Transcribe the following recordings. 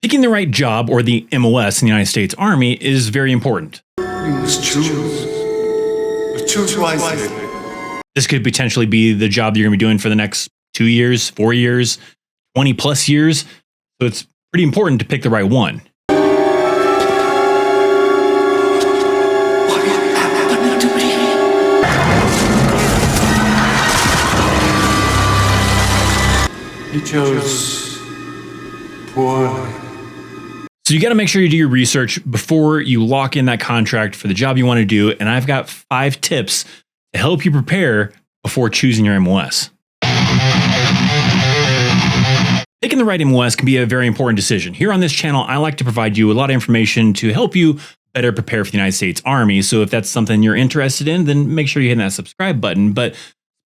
Picking the right job, or the MOS in the United States Army, is very important. You must choose. Choose wisely. This could potentially be the job you're going to be doing for the next 2 years, 4 years, 20 plus years. So it's pretty important to pick the right one. What is happening to me? You chose poorly. So you got to make sure you do your research before you lock in that contract for the job you want to do. And I've got 5 tips to help you prepare before choosing your MOS. Picking the right MOS can be a very important decision. Here on this channel, I like to provide you a lot of information to help you better prepare for the United States Army. So if that's something you're interested in, then make sure you hit that subscribe button. But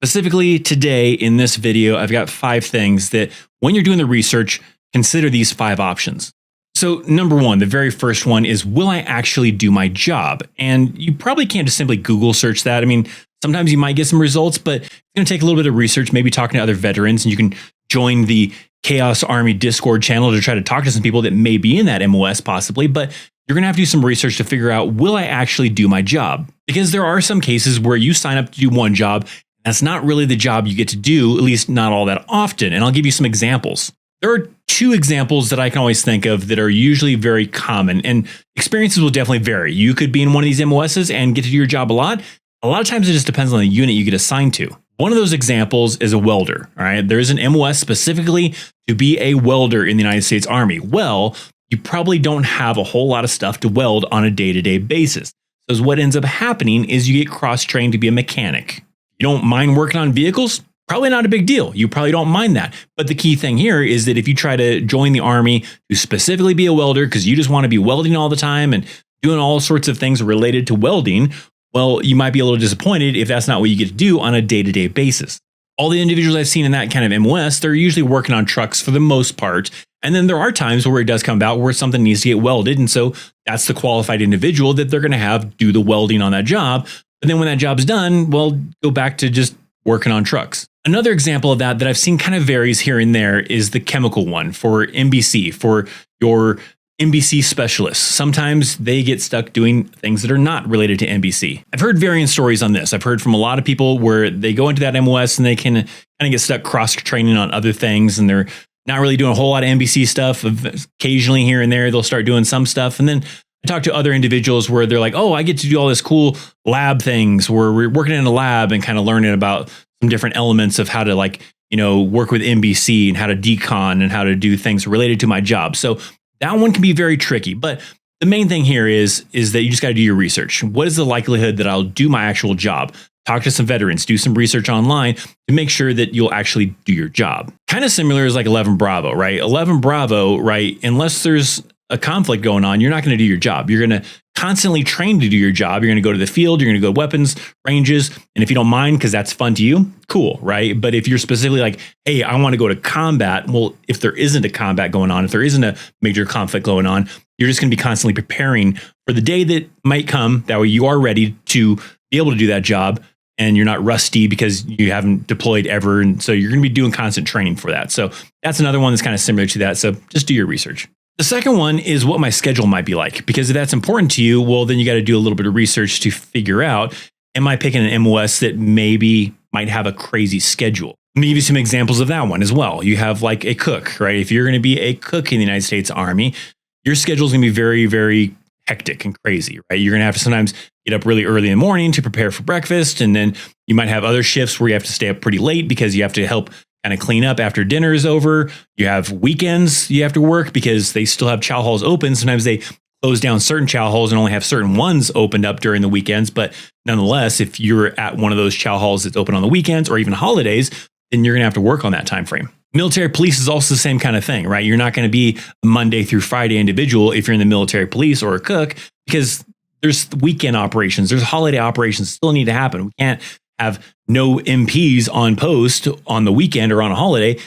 specifically today in this video, I've got 5 things that when you're doing the research, consider these 5 options. So number 1, the very first one is, will I actually do my job? And you probably can't just simply Google search that. I mean, sometimes you might get some results, but it's going to take a little bit of research, maybe talking to other veterans, and you can join the Chaos Army Discord channel to try to talk to some people that may be in that MOS possibly, but you're going to have to do some research to figure out, will I actually do my job? Because there are some cases where you sign up to do one job, and that's not really the job you get to do, at least not all that often. And I'll give you some examples. There are 2 examples that I can always think of that are usually very common, and experiences will definitely vary. You could be in one of these MOSs and get to do your job a lot. A lot of times it just depends on the unit you get assigned to. One of those examples is a welder. All right, there's an MOS specifically to be a welder in the United States Army. Well, you probably don't have a whole lot of stuff to weld on a day-to-day basis. So what ends up happening is you get cross-trained to be a mechanic. You don't mind working on vehicles? Probably not a big deal. You probably don't mind that. But the key thing here is that if you try to join the Army to specifically be a welder because you just want to be welding all the time and doing all sorts of things related to welding, well, you might be a little disappointed if that's not what you get to do on a day-to-day basis. All the individuals I've seen in that kind of MOS, they're usually working on trucks for the most part. And then there are times where it does come about where something needs to get welded. And so that's the qualified individual that they're going to have do the welding on that job. But then when that job's done, well, go back to just working on trucks. Another example of that I've seen kind of varies here and there is the chemical one for MBC, for your MBC specialists. Sometimes they get stuck doing things that are not related to MBC. I've heard varying stories on this. I've heard from a lot of people where they go into that MOS and they can kind of get stuck cross-training on other things, and they're not really doing a whole lot of MBC stuff. Occasionally here and there, they'll start doing some stuff. And then I talk to other individuals where they're like, oh, I get to do all this cool lab things where we're working in a lab and kind of learning about some different elements of how to work with MBC and how to decon and how to do things related to my job. So that one can be very tricky. But the main thing here is that you just got to do your research. What is the likelihood that I'll do my actual job? Talk to some veterans, do some research online to make sure that you'll actually do your job. Kind of similar is like 11 Bravo, right? 11 Bravo, right? Unless there's a conflict going on, you're not going to do your job. You're going to constantly train to do your job. You're going to go to the field. You're going to go to weapons ranges. And if you don't mind, because that's fun to you, cool, right? But if you're specifically like, hey, I want to go to combat. Well, if there isn't a combat going on, if there isn't a major conflict going on, you're just going to be constantly preparing for the day that might come. That way you are ready to be able to do that job and you're not rusty because you haven't deployed ever. And so you're going to be doing constant training for that. So that's another one that's kind of similar to that. So just do your research. The second one is what my schedule might be like, because if that's important to you, well, then you got to do a little bit of research to figure out, am I picking an MOS that maybe might have a crazy schedule? Let me give you some examples of that one as well. You have like a cook, right? If you're going to be a cook in the United States Army, your schedule is going to be very, very hectic and crazy, right? You're going to have to sometimes get up really early in the morning to prepare for breakfast. And then you might have other shifts where you have to stay up pretty late because you have to help kind of clean up after dinner is over. You have weekends you have to work because they still have chow halls open. Sometimes they close down certain chow halls and only have certain ones opened up during the weekends. But nonetheless, if you're at one of those chow halls that's open on the weekends or even holidays, then you're going to have to work on that time frame. Military police is also the same kind of thing, right? You're not going to be a Monday through Friday individual if you're in the military police or a cook, because there's weekend operations, there's holiday operations still need to happen. We can't have no MPs on post on the weekend or on a holiday.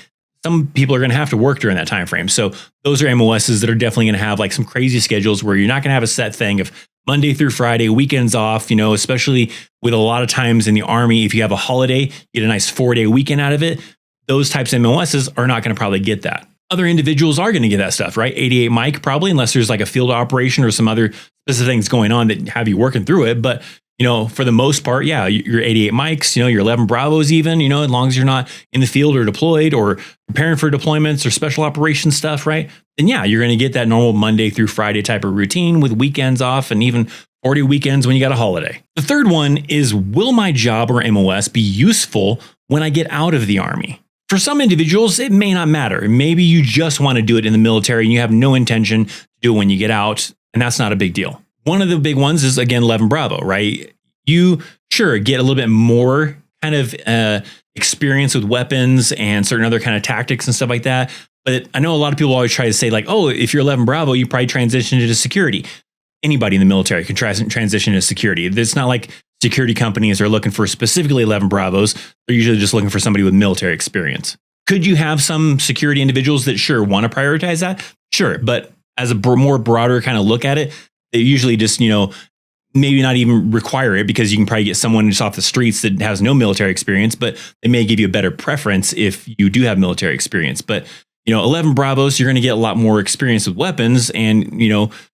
Some people are going to have to work during that time frame. So those are MOSs that are definitely going to have like some crazy schedules where you're not going to have a set thing of Monday through Friday, weekends off, especially with a lot of times in the Army, if you have a holiday, you get a nice 4-day weekend out of it. Those types of MOSs are not going to probably get that. Other individuals are going to get that stuff, right? 88 mic probably, unless there's like a field operation or some other specific things going on that have you working through it. But for the most part, yeah, your 88 mics, your 11 Bravos even, as long as you're not in the field or deployed or preparing for deployments or special operations stuff, right? Then yeah, you're going to get that normal Monday through Friday type of routine with weekends off and even 40 weekends when you got a holiday. The third one is, will my job or MOS be useful when I get out of the Army? For some individuals, it may not matter. Maybe you just want to do it in the military and you have no intention to do it when you get out, and that's not a big deal. One of the big ones is, again, 11 Bravo, right? You sure get a little bit more kind of experience with weapons and certain other kind of tactics and stuff like that. But I know a lot of people always try to say like, oh, if you're 11 Bravo, you probably transition into security. Anybody in the military can transition into security. It's not like security companies are looking for specifically 11 Bravos. They're usually just looking for somebody with military experience. Could you have some security individuals that sure want to prioritize that? Sure. But as a more broader kind of look at it, they usually just, maybe not even require it, because you can probably get someone just off the streets that has no military experience, but they may give you a better preference if you do have military experience. But 11 Bravos, you're going to get a lot more experience with weapons, and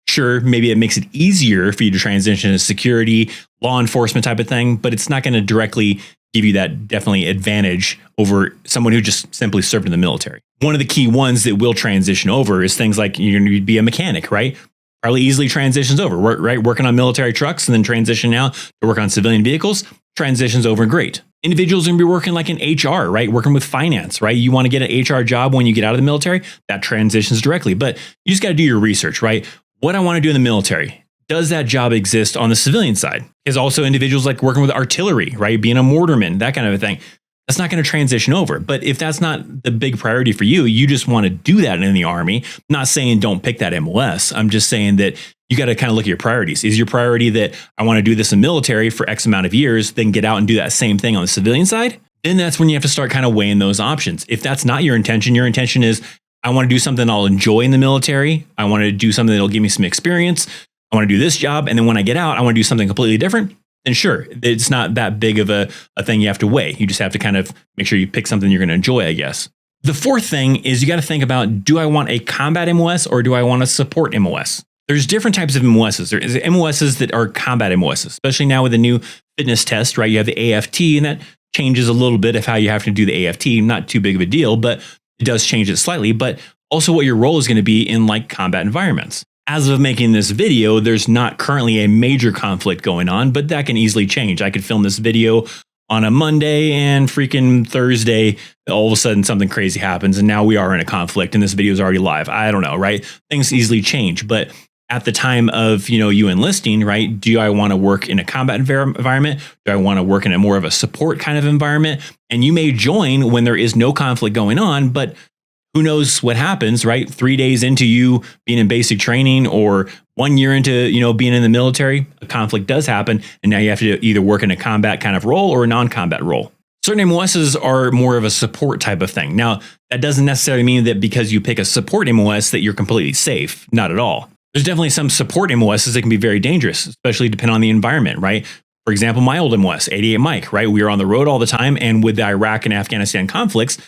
sure, maybe it makes it easier for you to transition to security, law enforcement type of thing, but it's not going to directly give you that definitely advantage over someone who just simply served in the military. One of the key ones that will transition over is things like you're going to be a mechanic, right? Probably easily transitions over, right? Working on military trucks and then transition now to work on civilian vehicles, transitions over great. Individuals are going to be working like in HR, right? Working with finance, right? You want to get an HR job when you get out of the military, that transitions directly. But you just got to do your research, right? What I want to do in the military, does that job exist on the civilian side? Because also individuals like working with artillery, right? Being a mortarman, that kind of a thing. That's not going to transition over. But if that's not the big priority for you, you just want to do that in the Army. I'm not saying don't pick that MOS. I'm just saying that you got to kind of look at your priorities. Is your priority that I want to do this in military for X amount of years, then get out and do that same thing on the civilian side? Then that's when you have to start kind of weighing those options. If that's not your intention is I want to do something I'll enjoy in the military. I want to do something that'll give me some experience. I want to do this job. And then when I get out, I want to do something completely different. Then sure, it's not that big of a thing you have to weigh. You just have to kind of make sure you pick something you're going to enjoy, I guess. The fourth thing is you got to think about, do I want a combat MOS or do I want a support MOS? There's different types of MOSs. There's MOSs that are combat MOSs, especially now with the new fitness test, right? You have the AFT, and that changes a little bit of how you have to do the AFT. Not too big of a deal, but it does change it slightly. But also what your role is going to be in like combat environments. As of making this video, there's not currently a major conflict going on, but that can easily change. I could film this video on a Monday and freaking Thursday, all of a sudden something crazy happens and now we are in a conflict and this video is already live. I don't know, right? Things easily change. But at the time of, you enlisting, right? Do I want to work in a combat environment? Do I want to work in a more of a support kind of environment? And you may join when there is no conflict going on, but who knows what happens, right? 3 days into you being in basic training or 1 year into, being in the military, a conflict does happen. And now you have to either work in a combat kind of role or a non-combat role. Certain MOSs are more of a support type of thing. Now, that doesn't necessarily mean that because you pick a support MOS that you're completely safe. Not at all. There's definitely some support MOSs that can be very dangerous, especially depending on the environment, right? For example, my old MOS, 88 Mike, right? We were on the road all the time. And with the Iraq and Afghanistan conflicts,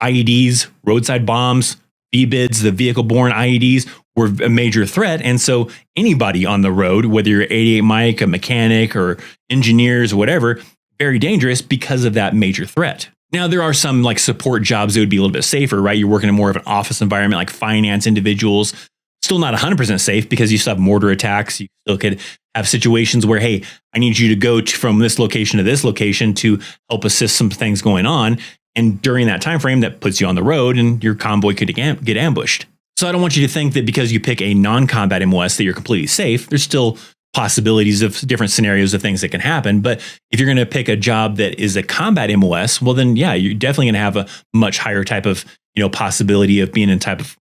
IEDs, roadside bombs, VBIDs, the vehicle-borne IEDs were a major threat. And so anybody on the road, whether you're 88 Mike, a mechanic or engineers or whatever, very dangerous because of that major threat. Now, there are some like support jobs that would be a little bit safer, right? You're working in more of an office environment like finance individuals. Still not 100% safe because you still have mortar attacks. You still could have situations where, hey, I need you to go from this location to this location to help assist some things going on. And during that time frame, that puts you on the road and your convoy could get ambushed. So I don't want you to think that because you pick a non-combat MOS that you're completely safe. There's still possibilities of different scenarios of things that can happen. But if you're going to pick a job that is a combat MOS, well, then, yeah, you're definitely going to have a much higher type of, possibility of being in type of,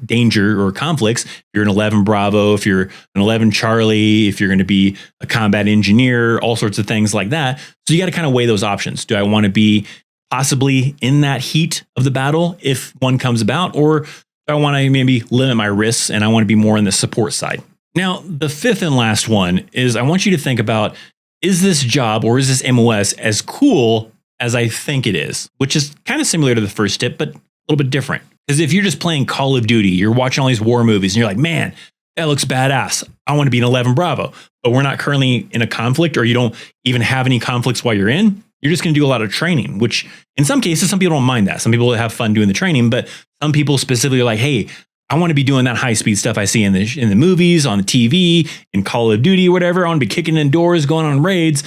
danger or conflicts. If you're an 11 Bravo, if you're an 11 Charlie, if you're going to be a combat engineer, all sorts of things like that. So you got to kind of weigh those options. Do I want to be possibly in that heat of the battle if one comes about, or do I want to maybe limit my risks and I want to be more on the support side? Now, the fifth and last one is I want you to think about, is this job or is this MOS as cool as I think it is? Which is kind of similar to the first tip, but a little bit different. Because if you're just playing Call of Duty, you're watching all these war movies and you're like, man, that looks badass. I want to be an 11 Bravo, but we're not currently in a conflict, or you don't even have any conflicts while you're in. You're just going to do a lot of training, which in some cases, some people don't mind that. Some people have fun doing the training, but some people specifically are like, hey, I want to be doing that high speed stuff I see in the movies, on the TV, in Call of Duty, or whatever. I want to be kicking in doors, going on raids.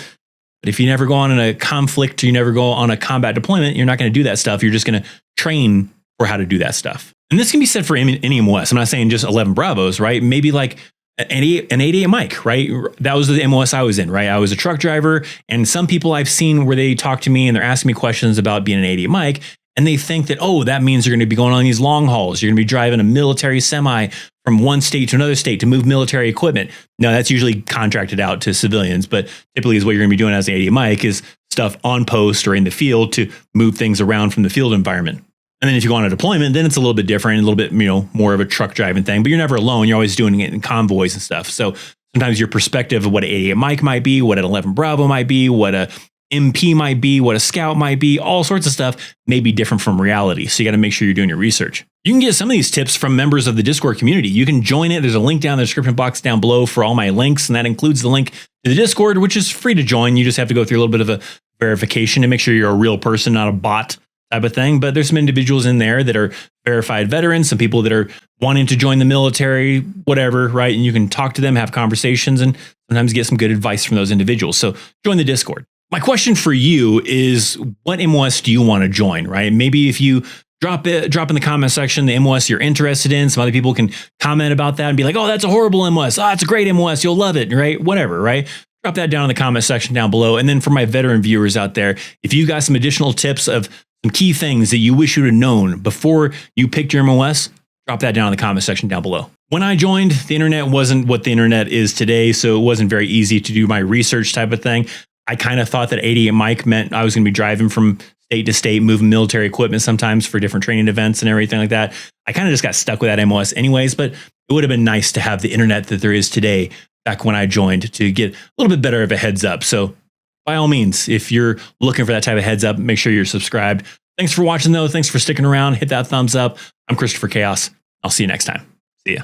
But if you never go on in a conflict, or you never go on a combat deployment, you're not going to do that stuff. You're just going to train for how to do that stuff. And this can be said for any MOS. I'm not saying just 11 Bravos, right? Maybe like an 88 Mike, right? That was the MOS I was in, right? I was a truck driver, and some people I've seen where they talk to me and they're asking me questions about being an 88 Mike, and they think that, oh, that means you're going to be going on these long hauls. You're going to be driving a military semi from one state to another state to move military equipment. No, that's usually contracted out to civilians, but typically is what you're going to be doing as an 88 Mike is stuff on post or in the field to move things around from the field environment. And then if you go on a deployment, then it's a little bit different, a little bit, more of a truck driving thing, but you're never alone. You're always doing it in convoys and stuff. So sometimes your perspective of what an 88 Mike might be, what an 11 Bravo might be, what a MP might be, what a scout might be, all sorts of stuff may be different from reality. So you got to make sure you're doing your research. You can get some of these tips from members of the Discord community. You can join it. There's a link down in the description box down below for all my links, and that includes the link to the Discord, which is free to join. You just have to go through a little bit of a verification to make sure you're a real person, not a bot type of thing. But there's some individuals in there that are verified veterans, some people that are wanting to join the military, whatever, right? And you can talk to them, have conversations, and sometimes get some good advice from those individuals. So join the Discord. My question for you is, what MOS do you want to join, right? Maybe if you drop in the comment section the MOS you're interested in, some other people can comment about that and be like, oh, that's a horrible MOS. Oh, it's a great MOS. You'll love it, right? Whatever, right? Drop that down in the comment section down below. And then for my veteran viewers out there, if you got some additional tips of some key things that you wish you'd have known before you picked your MOS, drop that down in the comment section down below. When I joined, the internet wasn't what the internet is today, so it wasn't very easy to do my research type of thing. I kind of thought that 88 Mike meant I was going to be driving from state to state, moving military equipment sometimes for different training events and everything like that. I kind of just got stuck with that MOS anyways, but it would have been nice to have the internet that there is today back when I joined to get a little bit better of a heads up. So by all means, if you're looking for that type of heads up, make sure you're subscribed. Thanks for watching though. Thanks for sticking around. Hit that thumbs up. I'm Christopher Chaos. I'll see you next time. See ya.